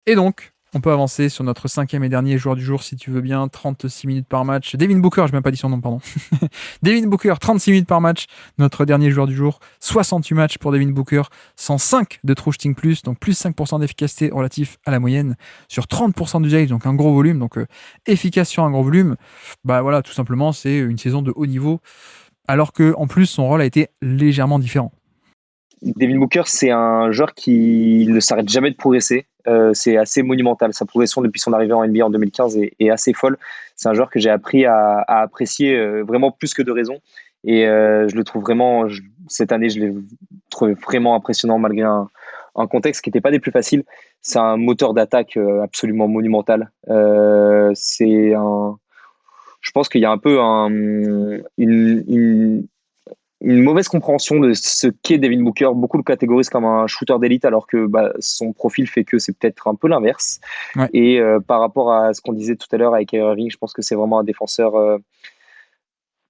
Et donc, on peut avancer sur notre 5e et dernier joueur du jour, si tu veux bien. 36 minutes par match. Devin Booker, je n'ai même pas dit son nom, pardon. Devin Booker, 36 minutes par match. Notre dernier joueur du jour. 68 matchs pour Devin Booker. 105 de true shooting plus, donc plus 5% d'efficacité relatif à la moyenne. Sur 30% d'usage, donc un gros volume. Donc efficace sur un gros volume. Bah voilà, tout simplement, c'est une saison de haut niveau. Alors qu'en plus, son rôle a été légèrement différent. Devin Booker, c'est un joueur qui ne s'arrête jamais de progresser. C'est assez monumental. Sa progression depuis son arrivée en NBA en 2015 est assez folle. C'est un joueur que j'ai appris à apprécier vraiment plus que de raison. Et je le trouve vraiment, cette année, je l'ai trouvé vraiment impressionnant malgré un contexte qui n'était pas des plus faciles. C'est un moteur d'attaque absolument monumental. Je pense qu'il y a un peu une mauvaise compréhension de ce qu'est Devin Booker. Beaucoup le catégorisent comme un shooter d'élite, alors que son profil fait que c'est peut-être un peu l'inverse. Ouais. Et par rapport à ce qu'on disait tout à l'heure avec Kyrie Irving, je pense que c'est vraiment un défenseur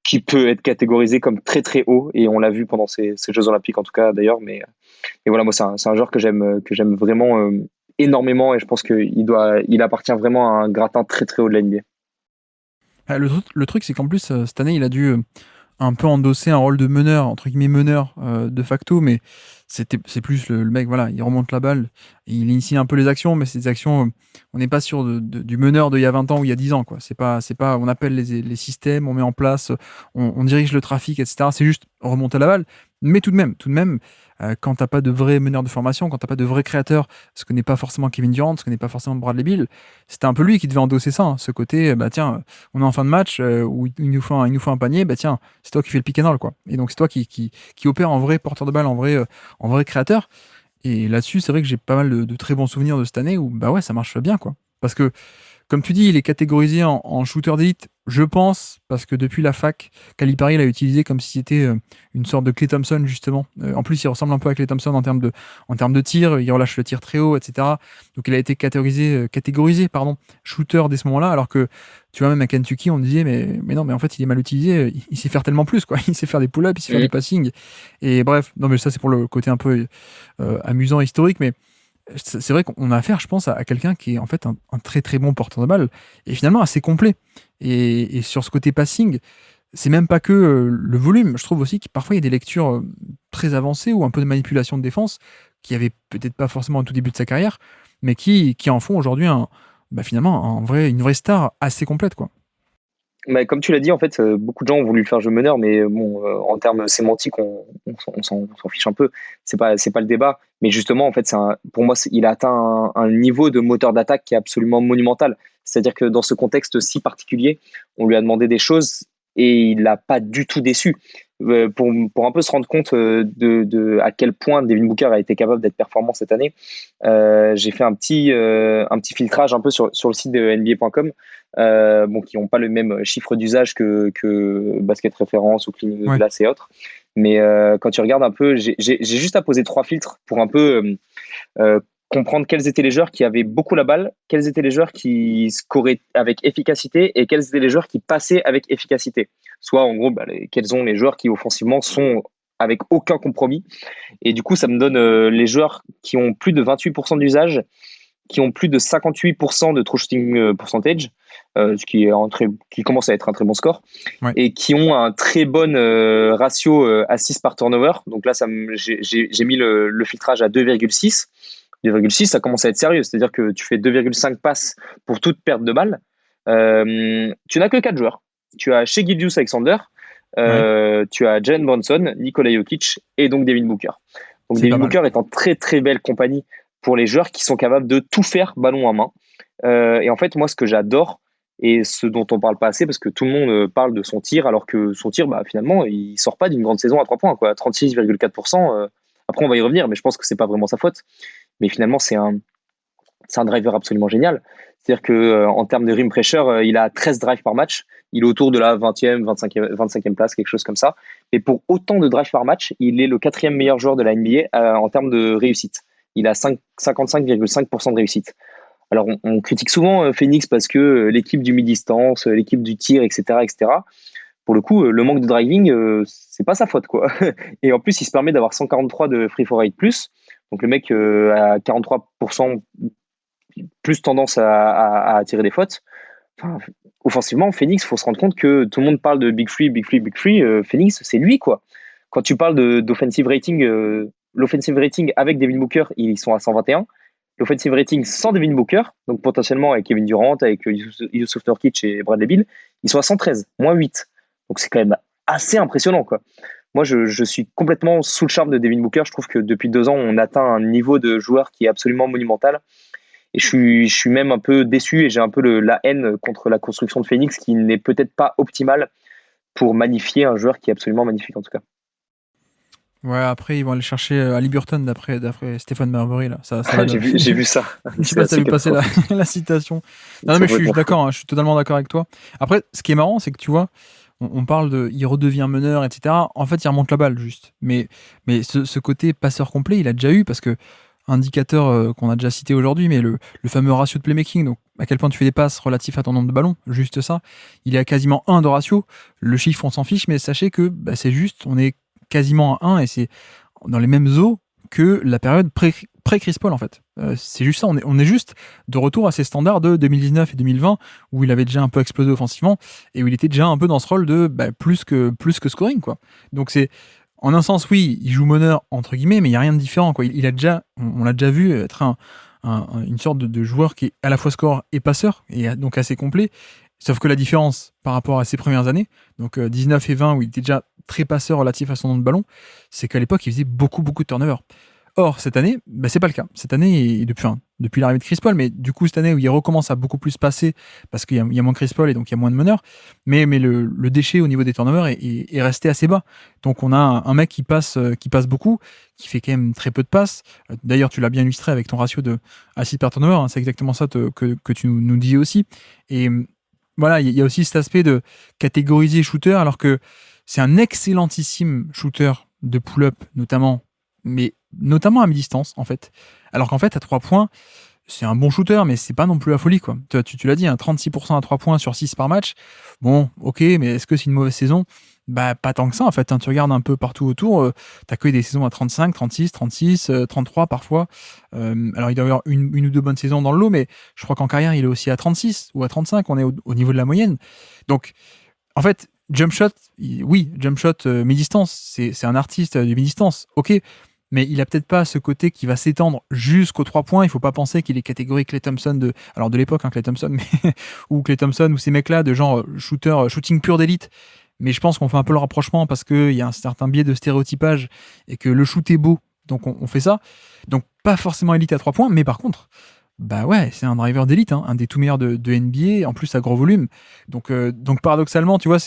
qui peut être catégorisé comme très très haut, et on l'a vu pendant ces Jeux Olympiques en tout cas d'ailleurs. Mais voilà, moi c'est un joueur que j'aime vraiment énormément, et je pense qu'il appartient vraiment à un gratin très très haut de la NBA. Le truc, c'est qu'en plus, cette année, il a dû un peu endosser un rôle de meneur, entre guillemets meneur de facto, mais c'est plus le mec, voilà, il remonte la balle, il initie un peu les actions, mais ces actions, on n'est pas sûr du meneur d'il y a 20 ans ou il y a 10 ans, quoi. C'est pas, on appelle les systèmes, on met en place, on dirige le trafic, etc. C'est juste remonter la balle, mais tout de même, quand t'as pas de vrai meneur de formation, quand t'as pas de vrai créateur, ce que n'est pas forcément Kevin Durant, ce que n'est pas forcément Bradley Beal, c'était un peu lui qui devait endosser ça, hein, ce côté, bah tiens, on est en fin de match où il nous faut un panier, bah tiens, c'est toi qui fais le pick and roll, quoi. Et donc c'est toi qui opère en vrai porteur de balle, en vrai créateur. Et là-dessus, c'est vrai que j'ai pas mal de très bons souvenirs de cette année où bah ouais, ça marche bien, quoi. Parce que comme tu dis, il est catégorisé en shooter d'élite, je pense, parce que depuis la fac, Calipari l'a utilisé comme si c'était une sorte de Klay Thompson, justement. En plus, il ressemble un peu à Klay Thompson en termes de tir, il relâche le tir très haut, etc. Donc il a été catégorisé, shooter dès ce moment-là, alors que, tu vois, même à Kentucky, on disait, mais non, mais en fait, il est mal utilisé, il sait faire tellement plus, quoi. Il sait faire des pull-ups, il sait faire du passing. Et bref, non, mais ça, c'est pour le côté un peu amusant, historique, mais c'est vrai qu'on a affaire, je pense, à quelqu'un qui est en fait un très très bon porteur de balle et finalement assez complet. Et sur ce côté passing, c'est même pas que le volume. Je trouve aussi que parfois il y a des lectures très avancées ou un peu de manipulation de défense qui avait peut-être pas forcément au tout début de sa carrière, mais qui en font aujourd'hui finalement une vraie star assez complète, quoi. Comme tu l'as dit, en fait, beaucoup de gens ont voulu le faire jeu meneur, mais bon, en termes sémantiques, on s'en fiche un peu. C'est pas le débat. Mais justement, en fait, pour moi, il a atteint un niveau de moteur d'attaque qui est absolument monumental. C'est-à-dire que dans ce contexte si particulier, on lui a demandé des choses et il n'a pas du tout déçu. Pour un peu se rendre compte à quel point Devin Booker a été capable d'être performant cette année, j'ai fait un petit filtrage un peu sur le site de NBA.com, qui n'ont pas le même chiffre d'usage que Basket Référence ou Cleaning the Glass et autres. Mais quand tu regardes un peu, j'ai juste à poser 3 filtres pour un peu comprendre quels étaient les joueurs qui avaient beaucoup la balle, quels étaient les joueurs qui scoraient avec efficacité et quels étaient les joueurs qui passaient avec efficacité. Soit en gros, quels sont les joueurs qui offensivement sont avec aucun compromis. Et du coup, ça me donne les joueurs qui ont plus de 28% d'usage, qui ont plus de 58% de true shooting percentage, ce qui commence à être un très bon score, et qui ont un très bon ratio assist par turnover. Donc là, j'ai mis le filtrage à 2,6. 2,6, ça commence à être sérieux. C'est-à-dire que tu fais 2,5 passes pour toute perte de balle. Tu n'as que 4 joueurs. Tu as Shai Gilgeous-Alexander, tu as Jalen Brunson, Nikola Jokic et donc Devin Booker. Donc Devin Booker est en très très belle compagnie pour les joueurs qui sont capables de tout faire ballon en main. Et en fait, moi, ce que j'adore et ce dont on parle pas assez, parce que tout le monde parle de son tir, alors que son tir, finalement, il sort pas d'une grande saison à 3 points, quoi. 36,4%. Après, on va y revenir, mais je pense que c'est pas vraiment sa faute. Mais finalement, c'est un driver absolument génial. C'est-à-dire qu'en termes de rim pressure, il a 13 drives par match. Il est autour de la 20e, 25e place, quelque chose comme ça. Et pour autant de drives par match, il est le 4e meilleur joueur de la NBA en termes de réussite. Il a 55,5% de réussite. Alors, on critique souvent Phoenix parce que l'équipe du mi-distance, l'équipe du tir, etc., etc. Pour le coup, le manque de driving, c'est pas sa faute, quoi. Et en plus, il se permet d'avoir 143 de free for rate plus. Donc le mec a 43% plus tendance à attirer des fautes. Enfin, offensivement, Phoenix, faut se rendre compte que tout le monde parle de Big Free, Big Free, Big Free. Phoenix, c'est lui, quoi. Quand tu parles d'offensive rating, l'offensive rating avec Devin Booker, ils sont à 121. L'offensive rating sans Devin Booker, donc potentiellement avec Kevin Durant, avec Yusuf Nurkic et Bradley Beal, ils sont à 113, moins 8. Donc c'est quand même assez impressionnant, quoi. Moi, je suis complètement sous le charme de Devin Booker. Je trouve que depuis 2 ans, on atteint un niveau de joueur qui est absolument monumental. Et je suis même un peu déçu et j'ai un peu la haine contre la construction de Phoenix qui n'est peut-être pas optimale pour magnifier un joueur qui est absolument magnifique en tout cas. Ouais, après, ils vont aller chercher Ali Burton d'après Stéphane Marbury, là. Ça va J'ai vu ça. Je sais pas si t'as vu passer la citation. Non, mais je suis d'accord, hein, je suis totalement d'accord avec toi. Après, ce qui est marrant, c'est que tu vois, on parle de il redevient meneur, etc. En fait, il remonte la balle, juste. Mais ce côté passeur complet, il a déjà eu, parce que indicateur qu'on a déjà cité aujourd'hui, mais le fameux ratio de playmaking, donc à quel point tu fais des passes relatifs à ton nombre de ballons, juste ça, il est à quasiment 1 de ratio. Le chiffre, on s'en fiche, mais sachez que c'est juste, on est quasiment à 1 et c'est dans les mêmes eaux que la période pré-Chris Paul en fait. C'est juste ça, on est juste de retour à ces standards de 2019 et 2020 où il avait déjà un peu explosé offensivement et où il était déjà un peu dans ce rôle de plus que scoring quoi. Donc c'est en un sens oui, il joue meneur entre guillemets mais il y a rien de différent quoi. Il a déjà on l'a déjà vu être une sorte de joueur qui est à la fois score et passeur et donc assez complet. Sauf que la différence par rapport à ses premières années, donc 19 et 20 où il était déjà très passeur relatif à son nombre de ballon, c'est qu'à l'époque il faisait beaucoup de turnovers. Or cette année, c'est pas le cas. Cette année, depuis l'arrivée de Chris Paul, mais du coup cette année où il recommence à beaucoup plus passer parce qu'il y a moins Chris Paul et donc il y a moins de meneurs, mais le déchet au niveau des turnovers est resté assez bas. Donc on a un mec qui passe beaucoup, qui fait quand même très peu de passes. D'ailleurs tu l'as bien illustré avec ton ratio de assists par turnover, hein, c'est exactement ça que tu nous dis aussi. Et voilà, il y a aussi cet aspect de catégoriser shooter, alors que c'est un excellentissime shooter de pull-up, notamment, mais notamment à mi-distance, en fait. Alors qu'en fait, à 3 points, c'est un bon shooter, mais c'est pas non plus la folie, quoi. Tu l'as dit, 36% à 3 points sur 6 par match. Bon, ok, mais est-ce que c'est une mauvaise saison? Pas tant que ça, en fait. Hein. Tu regardes un peu partout autour, t'as que des saisons à 35, 36, 36, 33 parfois. Alors, il doit y avoir une ou deux bonnes saisons dans le lot, mais je crois qu'en carrière, il est aussi à 36 ou à 35. On est au niveau de la moyenne. Donc, en fait, jump shot, jump shot mi-distance, c'est un artiste du mi-distance, ok, mais il a peut-être pas ce côté qui va s'étendre jusqu'aux 3 points. Il faut pas penser qu'il est catégorie Klay Thompson de l'époque, Klay Thompson, mais ou Klay Thompson ou ces mecs-là de genre shooting pur d'élite. Mais je pense qu'on fait un peu le rapprochement parce qu'il y a un certain biais de stéréotypage et que le shoot est beau, donc on fait ça. Donc pas forcément élite à 3 points, mais par contre, ouais, c'est un driver d'élite, hein, un des tout meilleurs de NBA, en plus à gros volume. Donc paradoxalement, tu vois,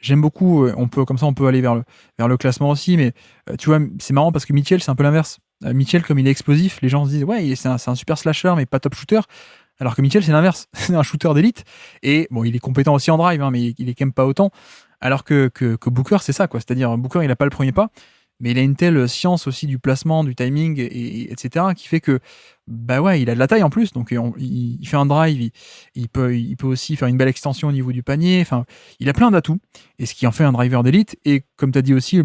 j'aime beaucoup. On peut aller vers le classement aussi, mais tu vois, c'est marrant parce que Mitchell, c'est un peu l'inverse. Mitchell, comme il est explosif, les gens se disent ouais, c'est un super slasher, mais pas top shooter. Alors que Mitchell, c'est l'inverse, c'est un shooter d'élite. Et bon, il est compétent aussi en drive, hein, mais il est quand même pas autant. Alors que Booker, c'est ça, quoi. C'est-à-dire, Booker, il a pas le premier pas, mais il a une telle science aussi du placement, du timing, etc., qui fait que, ouais, il a de la taille en plus, donc il fait un drive, il peut aussi faire une belle extension au niveau du panier, enfin, il a plein d'atouts, et ce qui en fait un driver d'élite, et comme tu as dit aussi,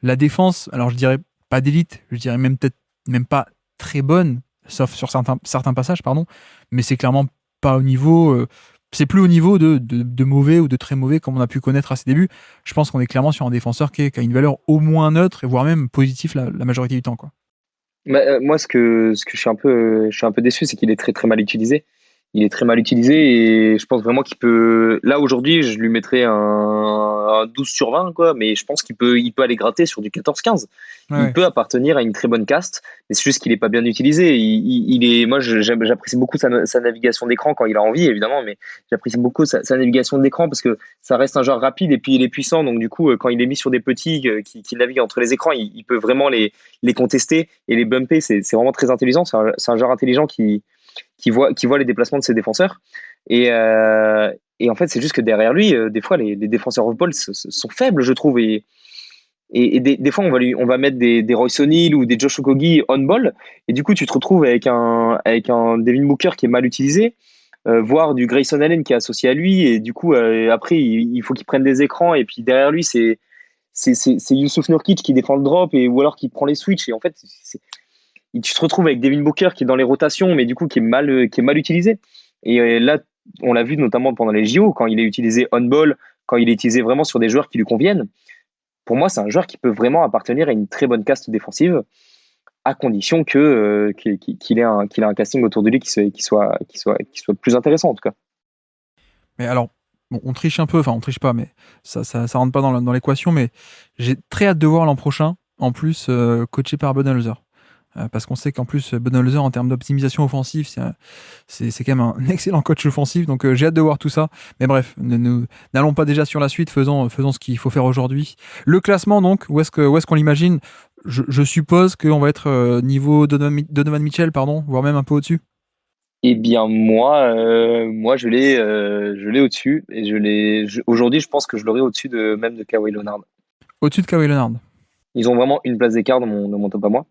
la défense, alors je dirais pas d'élite, je dirais même peut-être même pas très bonne, sauf sur certains passages, pardon, mais c'est clairement pas au niveau... c'est plus au niveau de mauvais ou de très mauvais comme on a pu connaître à ses débuts. Je pense qu'on est clairement sur un défenseur qui a une valeur au moins neutre et voire même positif la majorité du temps, quoi. Moi, ce que je suis un peu déçu, c'est qu'il est très très mal utilisé. Il est très mal utilisé et je pense vraiment qu'il peut. Là aujourd'hui, je lui mettrais un 12 sur 20, quoi. Mais je pense il peut aller gratter sur du 14-15. Il Ouais. peut appartenir à une très bonne caste, mais c'est juste qu'il est pas bien utilisé. Moi, j'apprécie beaucoup sa navigation d'écran quand il a envie, évidemment, mais j'apprécie beaucoup sa navigation d'écran parce que ça reste un joueur rapide et puis il est puissant. Donc du coup, quand il est mis sur des petits qui naviguent entre les écrans, il peut vraiment les contester et les bumper. C'est vraiment très intelligent. C'est un joueur intelligent qui voit les déplacements de ses défenseurs. Et en fait, c'est juste que derrière lui, des fois, les défenseurs off-ball sont faibles, je trouve. Et des fois, on va mettre des Royce O'Neal ou des Josh Okogie on-ball. Et du coup, tu te retrouves avec un Devin Booker qui est mal utilisé, voire du Grayson Allen qui est associé à lui. Et du coup, après, il faut qu'il prenne des écrans. Et puis derrière lui, c'est Yusuf Nurkic qui défend le drop ou alors qui prend les switches. Et en fait, tu te retrouves avec Devin Booker qui est dans les rotations, mais du coup qui est mal utilisé. Et là, on l'a vu notamment pendant les JO, quand il est utilisé on-ball, quand il est utilisé vraiment sur des joueurs qui lui conviennent. Pour moi, c'est un joueur qui peut vraiment appartenir à une très bonne caste défensive, à condition qu'il ait un casting autour de lui qui soit plus intéressant en tout cas. Mais alors, bon, on triche un peu, enfin on triche pas, mais ça rentre pas dans l'équation, mais j'ai très hâte de voir l'an prochain, en plus coaché par Budenholzer. Parce qu'on sait qu'en plus, Budenholzer, en termes d'optimisation offensive, c'est quand même un excellent coach offensif. Donc j'ai hâte de voir tout ça. Mais bref, n'allons pas déjà sur la suite, faisons ce qu'il faut faire aujourd'hui. Le classement, donc, où est-ce qu'on l'imagine? Je suppose qu'on va être niveau Donovan Mitchell, pardon, voire même un peu au-dessus. Eh bien, moi, je l'ai au-dessus. Et aujourd'hui, je pense que je l'aurai au-dessus même de Kawhi Leonard. Au-dessus de Kawhi Leonard. Ils ont vraiment une place d'écart dans mon top à moi.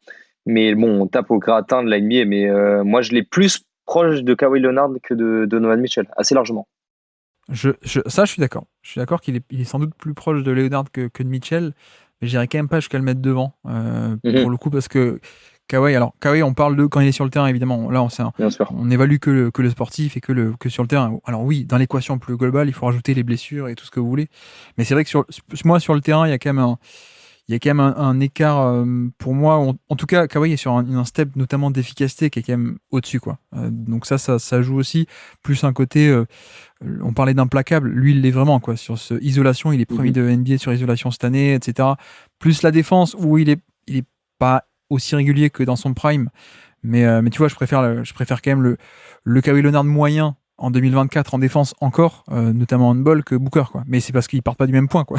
Mais bon, on tape au gratin de la NBA. Mais moi, je l'ai plus proche de Kawhi Leonard que de Donovan Mitchell, assez largement. Ça, je suis d'accord. Je suis d'accord qu'il est sans doute plus proche de Leonard que de Mitchell, mais j'irais quand même pas jusqu'à le mettre devant, pour le coup, parce que Kawhi, on parle de quand il est sur le terrain, évidemment. Là, Bien sûr. on évalue que le sportif et que sur le terrain. Alors oui, dans l'équation plus globale, il faut rajouter les blessures et tout ce que vous voulez. Mais c'est vrai que moi, sur le terrain, il y a quand même un écart, pour moi. En tout cas, Kawhi est sur un step notamment d'efficacité qui est quand même au-dessus, quoi. Donc ça joue aussi. Plus un côté, on parlait d'implacable, lui il l'est vraiment, quoi. Sur ce isolation, il est premier de NBA sur isolation cette année, etc. Plus la défense où il est pas aussi régulier que dans son prime, mais tu vois, je préfère quand même le Kawhi Leonard moyen en 2024 en défense encore, notamment en ball, que Booker, quoi. Mais c'est parce qu'ils partent pas du même point, quoi.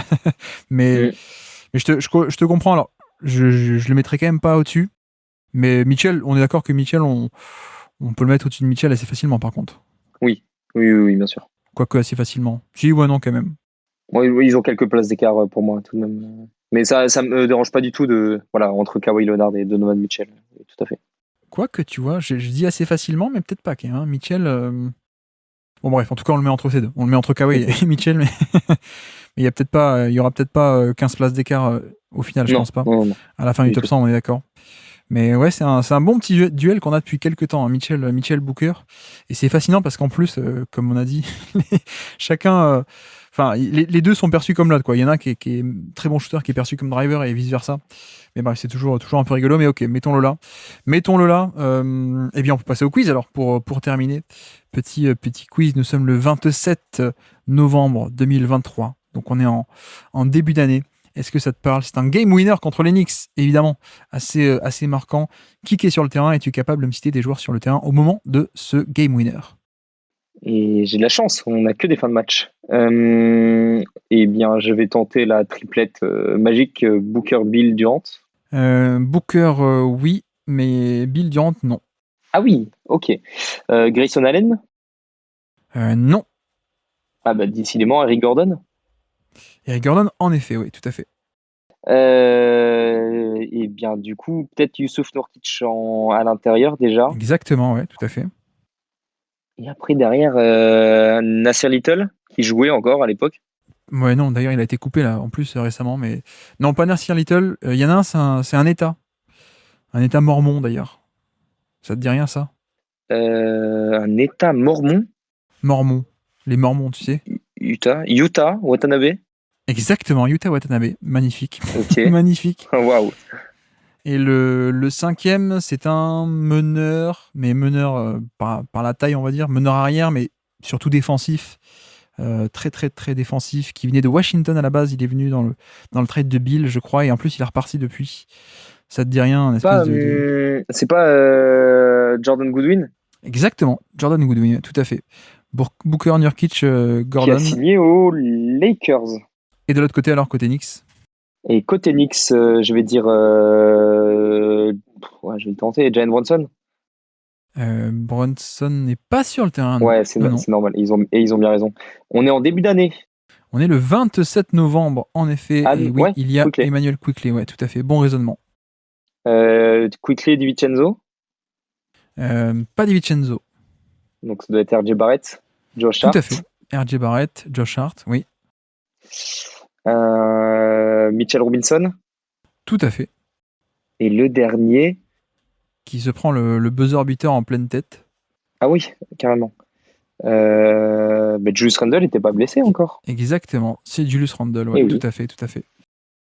mais je te comprends. Alors, je le mettrai quand même pas au-dessus. Mais Mitchell, on est d'accord que Mitchell, on peut le mettre au-dessus de Mitchell assez facilement, par contre. Oui, bien sûr. Quoique assez facilement. Si, ouais, non, quand même. Oui, ils ont quelques places d'écart pour moi, tout de même. Mais ça me dérange pas du tout entre Kawhi Leonard et Donovan Mitchell. Tout à fait. Quoique, tu vois, je dis assez facilement, mais peut-être pas. Hein. Mitchell. Bon, bref, en tout cas, on le met entre ces deux. On le met entre Kawhi et Mitchell, mais il y aura peut-être pas 15 places d'écart au final, je pense pas. Non. À la fin du top 100, on est d'accord. Mais ouais, c'est un bon petit duel qu'on a depuis quelques temps, hein, Mitchell Booker. Et c'est fascinant parce qu'en plus, comme on a dit, chacun. Les deux sont perçus comme l'autre, quoi. Il y en a un qui est très bon shooter, qui est perçu comme driver et vice versa. Mais bref, c'est toujours un peu rigolo. Mais ok, mettons-le là. Et bien, on peut passer au quiz alors pour terminer. Petit quiz. Nous sommes le 27 novembre 2023. Donc on est en début d'année. Est-ce que ça te parle? C'est un game winner contre les Knicks, évidemment, assez marquant. Qui est sur le terrain? Es-tu capable de me citer des joueurs sur le terrain au moment de ce game winner? Et j'ai de la chance, on n'a que des fins de match. Eh bien, je vais tenter la triplette magique Booker, Bill, Durant. Booker, oui, mais Bill Durant, non. Ah oui, ok. Grayson Allen? Non. Ah bah décidément, Eric Gordon? Eric Gordon, en effet, oui, tout à fait. Eh bien, du coup, peut-être Yusuf Nurkic à l'intérieur déjà. Exactement, ouais, tout à fait. Et après, derrière, Nasser Little, qui jouait encore à l'époque. Ouais, non, d'ailleurs, il a été coupé là, en plus, récemment, mais... Non, pas Nasir Little. Il y en a un, c'est un État. Un État mormon, d'ailleurs. Ça te dit rien, ça? Un État mormon. Mormon. Les Mormons, tu sais. Utah, Watanabe. Exactement, Utah Watanabe. Magnifique. Ok. Magnifique. Waouh. Et le cinquième, c'est un meneur, mais meneur par la taille, on va dire. Meneur arrière, mais surtout défensif. Très, très, très défensif. Qui venait de Washington à la base. Il est venu dans le trade de Bill, je crois. Et en plus, il est reparti depuis. Ça te dit rien, un espèce C'est pas Jordan Goodwin? Exactement, Jordan Goodwin, tout à fait. Booker, Nurkic, Gordon. Qui a signé aux Lakers. Et de l'autre côté, alors, côté Knicks? Et côté Knicks, je vais dire... je vais le tenter, Jalen Brunson. Brunson n'est pas sur le terrain. Non. Ouais, c'est normal. Ils ont bien raison. On est en début d'année. On est le 27 novembre, en effet. Ah, et oui, ouais, il y a Quickley. Emmanuel Quickley. Ouais, tout à fait. Bon raisonnement. Quickley, DiVincenzo. Pas DiVincenzo. Donc ça doit être RJ Barrett. Josh Hart. Tout à fait. RJ Barrett, Josh Hart, oui. Mitchell Robinson. Tout à fait. Et le dernier, qui se prend le buzzer beater en pleine tête. Ah oui, carrément. Mais Julius Randle n'était pas blessé encore. Exactement, c'est Julius Randle, Eh ouais, tout oui. à fait, tout à fait.